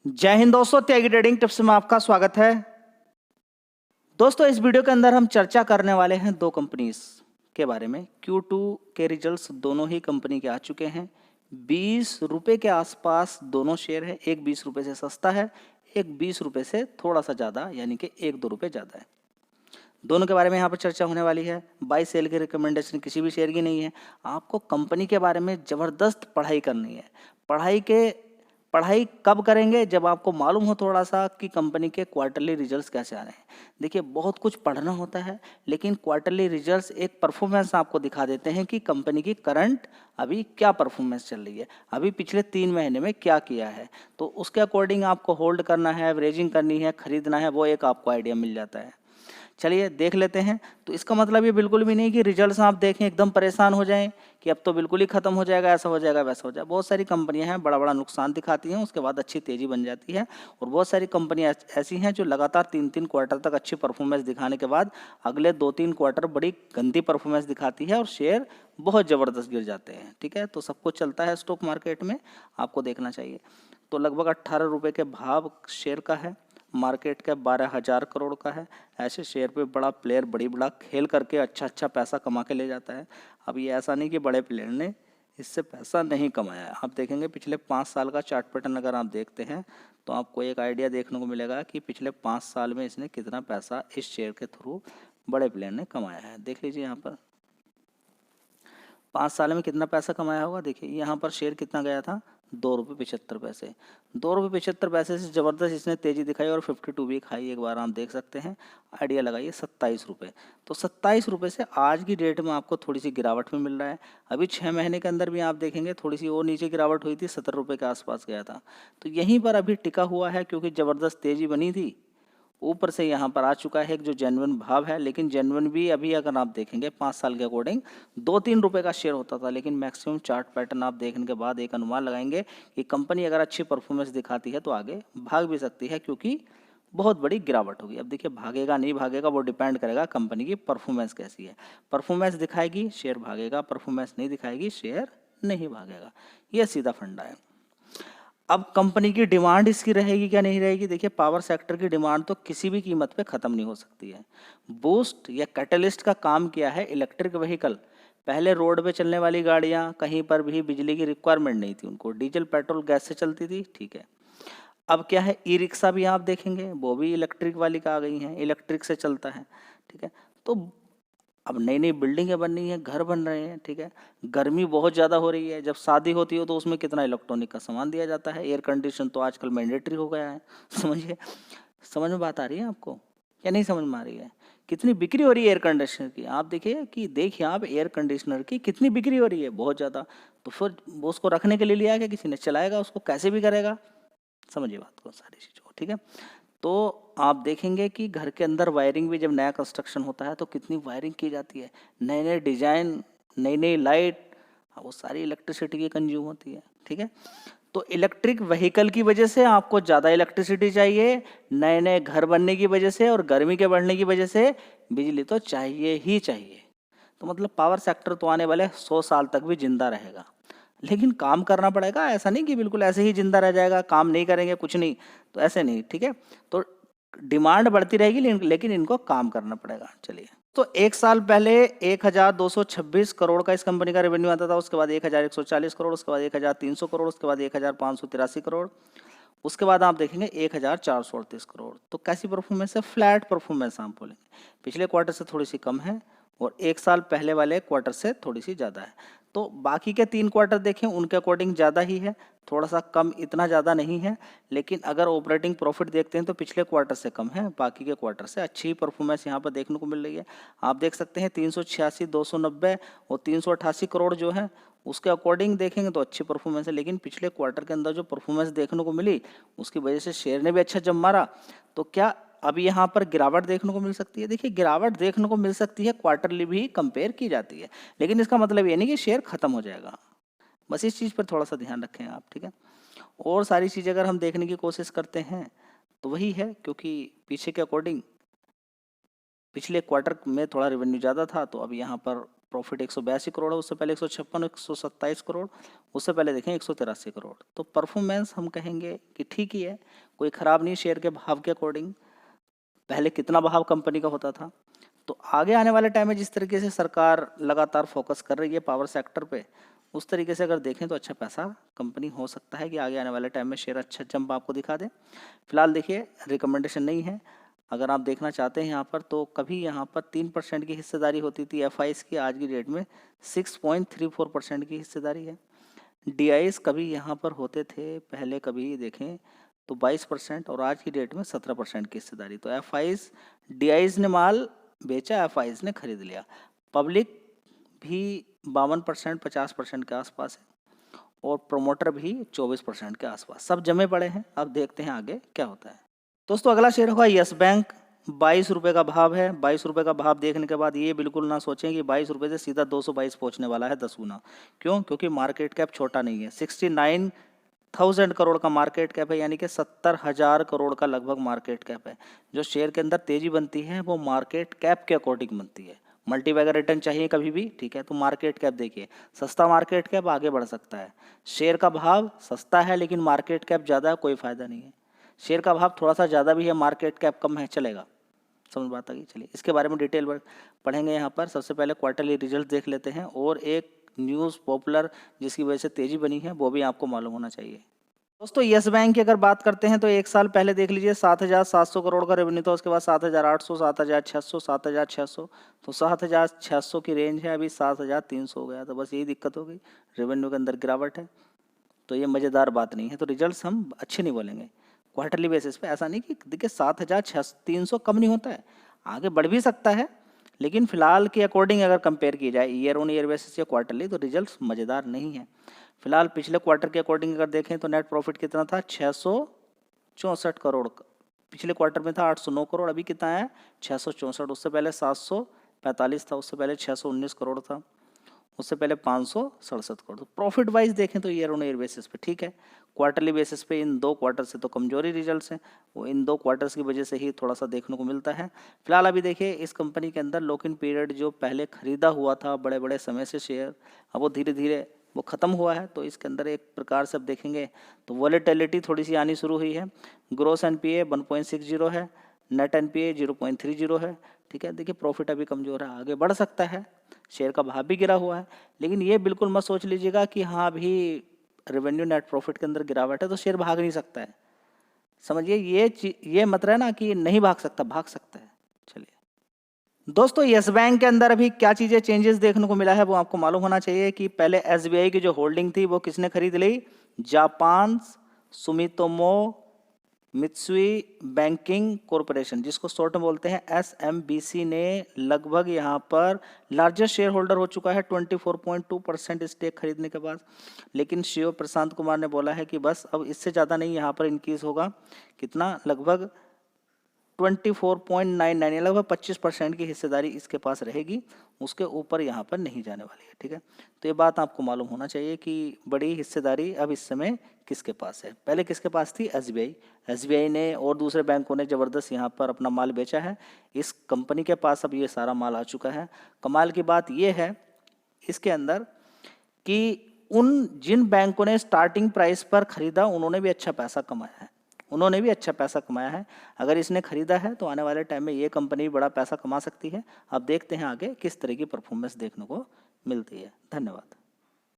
जय हिंद दोस्तों, त्यागी trading tips में आपका स्वागत है। दोस्तों, इस वीडियो के अंदर हम चर्चा करने वाले हैं दो कंपनीज के बारे में। Q2 के रिजल्ट्स दोनों ही कंपनी के आ चुके हैं। 20 रुपये के आसपास दोनों शेयर है। एक 20 रुपये से सस्ता है, एक 20 रुपये से थोड़ा सा ज़्यादा, यानी कि 1-2 रुपये ज़्यादा है। दोनों के बारे में यहाँ पर चर्चा होने वाली है। बाई सेल की रिकमेंडेशन किसी भी शेयर की नहीं है। आपको कंपनी के बारे में ज़बरदस्त पढ़ाई करनी है। पढ़ाई कब करेंगे? जब आपको मालूम हो थोड़ा सा कि कंपनी के क्वार्टरली रिजल्ट्स कैसे आ रहे हैं। देखिए, बहुत कुछ पढ़ना होता है, लेकिन क्वार्टरली रिजल्ट्स एक परफॉर्मेंस आपको दिखा देते हैं कि कंपनी की करंट अभी क्या परफॉर्मेंस चल रही है, अभी पिछले 3 महीने में क्या किया है। तो उसके अकॉर्डिंग आपको होल्ड करना है, एवरेजिंग करनी है, खरीदना है, वो एक आपको आइडिया मिल जाता है। चलिए देख लेते हैं। तो इसका मतलब ये बिल्कुल भी नहीं कि रिजल्ट्स आप देखें एकदम परेशान हो जाएं कि अब तो बिल्कुल ही खत्म हो जाएगा, ऐसा हो जाएगा, वैसा हो जाएगा। बहुत सारी कंपनियां हैं बड़ा बड़ा नुकसान दिखाती हैं, उसके बाद अच्छी तेजी बन जाती है। और बहुत सारी कंपनियां ऐसी हैं जो लगातार 3-3 क्वार्टर तक अच्छी परफॉर्मेंस दिखाने के बाद अगले 2-3 क्वार्टर बड़ी गंदी परफॉर्मेंस दिखाती है और शेयर बहुत ज़बरदस्त गिर जाते हैं। ठीक है, तो सब कुछ चलता है स्टॉक मार्केट में, आपको देखना चाहिए। तो लगभग 18 रुपये के भाव शेयर का है, मार्केट कैप 12,000 करोड़ का है। ऐसे शेयर पे बड़ा प्लेयर बड़ा खेल करके अच्छा पैसा कमा के ले जाता है। अब ये ऐसा नहीं कि बड़े प्लेयर ने इससे पैसा नहीं कमाया है। आप देखेंगे पिछले 5 साल का चार्ट पैटर्न अगर आप देखते हैं तो आपको एक आइडिया देखने को मिलेगा कि पिछले 5 साल में इसने कितना पैसा इस शेयर के थ्रू बड़े प्लेयर ने कमाया है। देख लीजिए यहाँ पर 5 साल में कितना पैसा कमाया होगा। देखिए यहाँ पर शेयर कितना गया था, 2 रुपये 75 पैसे। 2 रुपये 75 पैसे से ज़बरदस्त इसने तेज़ी दिखाई और 52 वीक हाई एक बार आप देख सकते हैं। आइडिया लगाइए 27 रुपये। तो 27 रुपये से आज की डेट में आपको थोड़ी सी गिरावट में मिल रहा है। अभी 6 महीने के अंदर भी आप देखेंगे थोड़ी सी और नीचे गिरावट हुई थी, 70 रुपये के आसपास गया था। तो यहीं पर अभी टिका हुआ है क्योंकि ज़बरदस्त तेज़ी बनी थी। ऊपर से यहाँ पर आ चुका है एक जो जेन्युइन भाव है, लेकिन जेन्युइन भी अभी अगर आप देखेंगे 5 साल के अकॉर्डिंग 2-3 रुपये का शेयर होता था, लेकिन मैक्सिमम चार्ट पैटर्न आप देखने के बाद एक अनुमान लगाएंगे कि कंपनी अगर अच्छी परफॉर्मेंस दिखाती है तो आगे भाग भी सकती है, क्योंकि बहुत बड़ी गिरावट होगी। अब देखिए भागेगा नहीं भागेगा वो डिपेंड करेगा कंपनी की परफॉर्मेंस कैसी है। परफॉर्मेंस दिखाएगी शेयर भागेगा, परफॉर्मेंस नहीं दिखाएगी शेयर नहीं भागेगा। ये सीधा फंडा है। अब कंपनी की डिमांड इसकी रहेगी क्या नहीं रहेगी। देखिए पावर सेक्टर की डिमांड तो किसी भी कीमत पे ख़त्म नहीं हो सकती है। बूस्ट या कैटलिस्ट का काम किया है इलेक्ट्रिक व्हीकल। पहले रोड पे चलने वाली गाड़ियां कहीं पर भी बिजली की रिक्वायरमेंट नहीं थी, उनको डीजल पेट्रोल गैस से चलती थी। ठीक है, अब क्या है, ई रिक्शा भी आप देखेंगे वो भी इलेक्ट्रिक वाली का आ गई हैं, इलेक्ट्रिक से चलता है। ठीक है, तो अब नई नई बिल्डिंगें बन रही हैं, घर बन रहे हैं। ठीक है, गर्मी बहुत ज़्यादा हो रही है। जब शादी होती हो तो उसमें कितना इलेक्ट्रॉनिक का सामान दिया जाता है। एयर कंडीशन तो आजकल मैंडेटरी हो गया है। समझिए, समझ में बात आ रही है आपको या नहीं समझ में आ रही है? कितनी बिक्री हो रही है एयर कंडीशनर की, आप देखिए आप एयर कंडीशनर की कितनी बिक्री हो रही है, बहुत ज़्यादा। तो फिर वो उसको रखने के लिए लिया क्या किसी ने, चलाएगा उसको कैसे भी करेगा। समझिए बात को, सारी चीज़ों को। ठीक है, तो आप देखेंगे कि घर के अंदर वायरिंग भी जब नया कंस्ट्रक्शन होता है तो कितनी वायरिंग की जाती है, नए नए डिजाइन, नई नई लाइट, वो सारी इलेक्ट्रिसिटी की कंज्यूम होती है। ठीक है, तो इलेक्ट्रिक व्हीकल की वजह से आपको ज़्यादा इलेक्ट्रिसिटी चाहिए, नए नए घर बनने की वजह से और गर्मी के बढ़ने की वजह से बिजली तो चाहिए ही चाहिए। तो मतलब पावर सेक्टर तो आने वाले 100 साल तक भी जिंदा रहेगा, लेकिन काम करना पड़ेगा। ऐसा नहीं कि बिल्कुल ऐसे ही जिंदा रह जाएगा, काम नहीं करेंगे कुछ नहीं, तो ऐसे नहीं। ठीक है, तो डिमांड बढ़ती रहेगी लेकिन इनको काम करना पड़ेगा। चलिए, तो 1 साल पहले 1,226 करोड़ का इस कंपनी का रेवेन्यू आता था, उसके बाद 1,140 करोड़, उसके बाद 1,300 करोड़, उसके बाद 1,583 करोड़, उसके बाद आप देखेंगे 1,438 करोड़। तो कैसी परफॉर्मेंस है, फ्लैट परफॉर्मेंस आप बोलेंगे। पिछले क्वार्टर से थोड़ी सी कम है और 1 साल पहले वाले क्वार्टर से थोड़ी सी ज़्यादा है। तो बाकी के 3 क्वार्टर देखें उनके अकॉर्डिंग ज़्यादा ही है, थोड़ा सा कम, इतना ज़्यादा नहीं है। लेकिन अगर ऑपरेटिंग प्रॉफिट देखते हैं तो पिछले क्वार्टर से कम है, बाकी के क्वार्टर से अच्छी परफॉर्मेंस यहाँ पर देखने को मिल रही है। आप देख सकते हैं 386, 290 और 388 करोड़ जो है उसके अकॉर्डिंग देखेंगे तो अच्छी परफॉर्मेंस है। लेकिन पिछले क्वार्टर के अंदर जो परफॉर्मेंस देखने को मिली उसकी वजह से शेयर ने भी अच्छा जम मारा। तो क्या अब यहाँ पर गिरावट देखने को मिल सकती है? देखिए गिरावट देखने को मिल सकती है, क्वार्टरली भी कंपेयर की जाती है, लेकिन इसका मतलब ये नहीं कि शेयर खत्म हो जाएगा। बस इस चीज़ पर थोड़ा सा ध्यान रखें आप। ठीक है, और सारी चीज़ें अगर हम देखने की कोशिश करते हैं तो वही है, क्योंकि पीछे के अकॉर्डिंग पिछले क्वार्टर में थोड़ा रेवेन्यू ज़्यादा था, तो अब यहाँ पर प्रॉफिट 182 करोड़ है, उससे पहले 156, 127 करोड़, उससे पहले देखें 183 करोड़। तो परफॉर्मेंस हम कहेंगे कि ठीक ही है, कोई ख़राब नहीं शेयर के भाव के अकॉर्डिंग। पहले कितना भाव कंपनी का होता था, तो आगे आने वाले टाइम में जिस तरीके से सरकार लगातार फोकस कर रही है पावर सेक्टर पे, उस तरीके से अगर देखें तो अच्छा पैसा कंपनी हो सकता है कि आगे आने वाले टाइम में शेयर अच्छा जंप आपको दिखा दे। फिलहाल देखिए रिकमेंडेशन नहीं है, अगर आप देखना चाहते हैं यहाँ पर तो कभी यहाँ पर 3% की हिस्सेदारी होती थी एफआईज की, आज की डेट में 6.34% की हिस्सेदारी है। डीआईज कभी यहाँ पर होते थे पहले, कभी देखें तो 22% और आज की डेट में 17% की हिस्सेदारी। तो एफआईज, डीआईज ने माल बेचा, एफआईज ने खरीद लिया। पब्लिक भी 52%, 50% के आसपास है और प्रोमोटर भी 24% के आसपास, सब जमे पड़े हैं। अब देखते हैं आगे क्या होता है। दोस्तों अगला शेयर होगा यस बैंक, 22 रुपये का भाव है। 22 रुपये का भाव देखने के बाद ये बिल्कुल ना सोचें कि 22 रुपये से सीधा 222 पहुंचने वाला है 10 गुना। क्यों? क्योंकि मार्केट कैप छोटा नहीं है, 69,000 करोड़ का मार्केट कैप है, यानी कि 70,000 करोड़ का लगभग मार्केट कैप है। जो शेयर के अंदर तेजी बनती है वो मार्केट कैप के अकॉर्डिंग बनती है। मल्टीबैगर रिटर्न चाहिए कभी भी, ठीक है, तो मार्केट कैप देखिए, सस्ता मार्केट कैप आगे बढ़ सकता है। शेयर का भाव सस्ता है लेकिन मार्केट कैप ज़्यादा है, कोई फ़ायदा नहीं है। शेयर का भाव थोड़ा सा ज़्यादा भी है, मार्केट कैप कम है, चलेगा। समझ बात आ गई। चलिए इसके बारे में डिटेल पढ़ेंगे यहाँ पर। सबसे पहले क्वार्टरली रिजल्ट देख लेते हैं और एक न्यूज़ पॉपुलर जिसकी वजह से तेज़ी बनी है वो भी आपको मालूम होना चाहिए। दोस्तों यस बैंक की अगर बात करते हैं तो एक साल पहले देख लीजिए 7,700 करोड़ का रेवेन्यू था, उसके बाद 7,800, 7,600, 7,600, तो 7,600 की रेंज है, अभी 7,300 हो गया। तो बस यही दिक्कत हो गई, रेवेन्यू के अंदर गिरावट है, तो ये मज़ेदार बात नहीं है। तो रिजल्ट्स हम अच्छे नहीं बोलेंगे क्वार्टरली बेसिस पे। ऐसा नहीं कि देखिए 7,300 कम नहीं होता है, आगे बढ़ भी सकता है, लेकिन फिलहाल के अकॉर्डिंग अगर कंपेयर की जाए ईयर ऑन ईयर बेसिस या क्वार्टरली तो रिजल्ट्स मज़ेदार नहीं है। फिलहाल पिछले क्वार्टर के अकॉर्डिंग अगर देखें तो नेट प्रॉफिट कितना था, 664 करोड़। पिछले क्वार्टर में था 809 करोड़, अभी कितना है 664। उससे पहले 745 था, उससे पहले 619 करोड़ था, उससे पहले 567 करोड़। तो प्रॉफिट वाइज देखें तो ईयर ऑन ईयर बेसिस पे ठीक है, क्वार्टरली बेसिस पे इन 2 क्वार्टर से तो कमजोरी रिजल्ट्स हैं, वो इन 2 क्वार्टर्स की वजह से ही थोड़ा सा देखने को मिलता है। फिलहाल अभी देखिए इस कंपनी के अंदर लॉक इन पीरियड जो पहले खरीदा हुआ था बड़े बड़े समय से शेयर, अब वो धीरे धीरे वो ख़त्म हुआ है। तो इसके अंदर एक प्रकार से अब देखेंगे तो वॉलेटिलिटी थोड़ी सी आनी शुरू हुई है। ग्रोस एनपीए 1.60 है, नेट एनपीए 0.30 है, ठीक है। देखिए प्रॉफिट अभी कमज़ोर है, आगे बढ़ सकता है, शेयर का भाव भी गिरा हुआ है, लेकिन ये बिल्कुल मत सोच लीजिएगा कि हाँ अभी रेवेन्यू नेट प्रॉफिट के अंदर गिरावट है तो शेयर भाग नहीं सकता है। समझिए ये मत रहना कि नहीं भाग सकता, भाग सकता है। चलिए दोस्तों यस बैंक के अंदर अभी क्या चीज़ें चेंजेस देखने को मिला है वो आपको मालूम होना चाहिए कि पहले एसबीआई की जो होल्डिंग थी वो किसने खरीद ली, Japan Sumitomo Mitsui banking corporation, जिसको शॉर्ट में बोलते हैं एसएमबीसी ने लगभग यहाँ पर लार्जेस्ट शेयर होल्डर हो चुका है 24.2% स्टेक खरीदने के बाद। लेकिन सीईओ प्रशांत कुमार ने बोला है कि बस अब इससे ज़्यादा नहीं यहाँ पर इंक्रीज होगा, कितना, लगभग 24.99, लगभग 25% की हिस्सेदारी इसके पास रहेगी, उसके ऊपर यहाँ पर नहीं जाने वाली है, ठीक है। तो ये बात आपको मालूम होना चाहिए कि बड़ी हिस्सेदारी अब इस समय किसके पास है। पहले किसके पास थी, एसबीआई ने और दूसरे बैंकों ने ज़बरदस्त यहाँ पर अपना माल बेचा है, इस कंपनी के पास अब ये सारा माल आ चुका है। कमाल की बात ये है इसके अंदर कि उन जिन बैंकों ने स्टार्टिंग प्राइस पर खरीदा उन्होंने भी अच्छा पैसा कमाया है, अगर इसने खरीदा है तो आने वाले टाइम में ये कंपनी बड़ा पैसा कमा सकती है। अब देखते हैं आगे किस तरह की परफॉर्मेंस देखने को मिलती है। धन्यवाद।